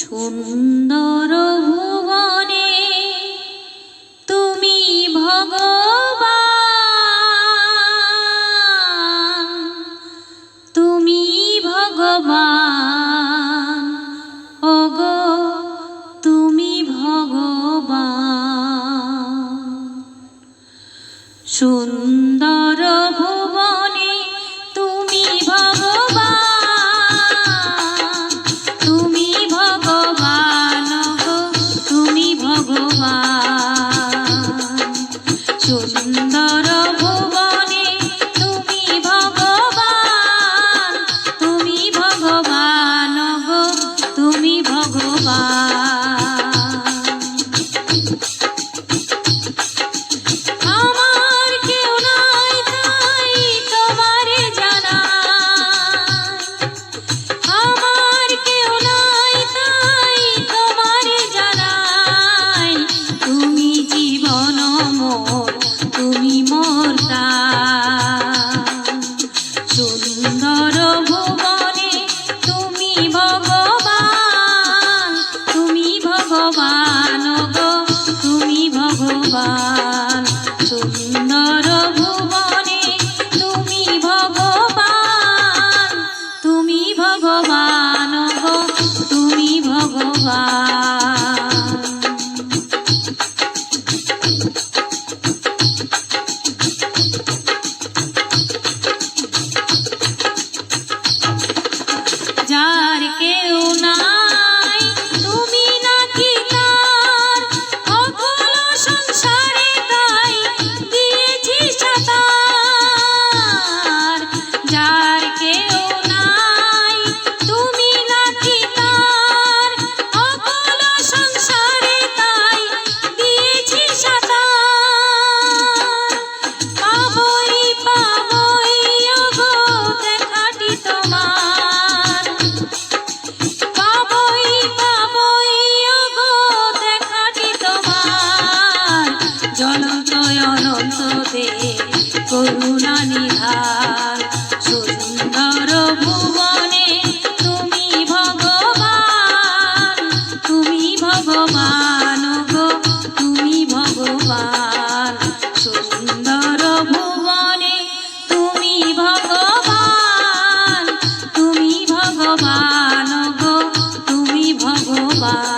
সুন্দর ভুবনে তুমি ভগবান, তুমি ভগবান, ওগো তুমি ভগবান। সুন্দর ভুবনে তুমি ভগবান, তুমি ভগবান, ওগো তুমি ভগবান। সুন্দর ভুবনে তুমি ভগবান, তুমি ভগবান, ওগো তুমি ভগবান। সুন্দর ভুবনে তুমি ভগবান, তুমি ভগবান, ওগো তুমি ভগবান। সুন্দর ভুবনে তুমি ভগবান, তুমি ভগবান, ওগো তুমি ভগবান। যার কেউ নাই তুমি নাকি তার, অকল সংসারে তাই দিয়েছি সাঁতার। যার কেউ নাই তুমি নাকি তার, অকল সংসারে তাই দিয়েছি সাঁতার। পাবই পাবই ওগো দেখাটি তোমার, পাবই পাবই ওগো দেখাটি তোমার। জ্বলন্ত অনন্ত দেব করুণা নিধান। সুন্দর ভুবনে তুমি ভগবান, তুমি ভগবান, ওগো তুমি ভগবান। সুন্দর ভুবনে তুমি ভগবান, তুমি ভগবান, ওগো তুমি ভগবান।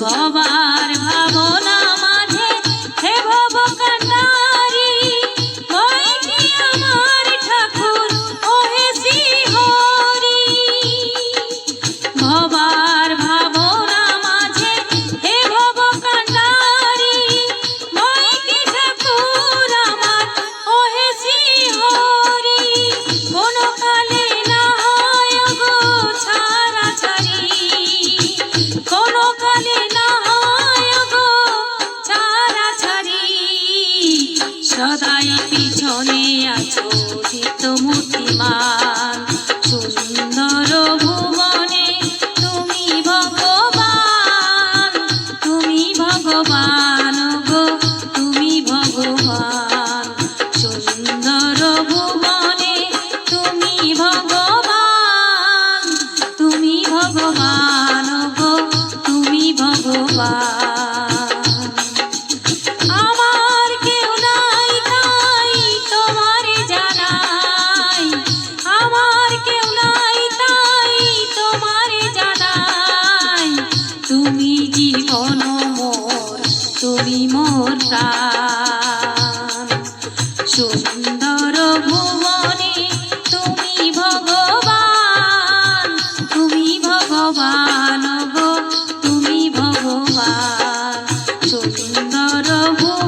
ভবার ভাবনা মাঝে হে ভব কান্ডারি, ওই কি আমার ঠাকুর ওহে শ্রী হরি। ভবার ভাবনা মাঝে হে ভব কান্ডারি, ওই কি ঠাকুর আমার ওহে শ্রী হরি। কোন কালে না হয় ওগো ছাড়া ছাড়ি, কোন কালে না হয় ওগো ছাড়া ছাড়ি। সদাই পিছনে আছো চিত্ত মূর্তিমান। সুন্দর ভুবনে তুমি ভগবান, তুমি ভগবান, ওগো তুমি ভগবান। সুন্দর ভুবনে তুমি ভগবান, তুমি ভগবান, ওগো তুমি ভগবান। আমার কেউ নাই তাই তোমারে জানাই, আমার কেউ নাই তাই তোমারে জানাই। তুমি জীবন মোর, তুমি মোর প্রাণ। সুন্দর ভুবনে তুমি ভগবান, তুমি ভগবান, ওগো তুমি ভগবান। সুন্দর ভুবনে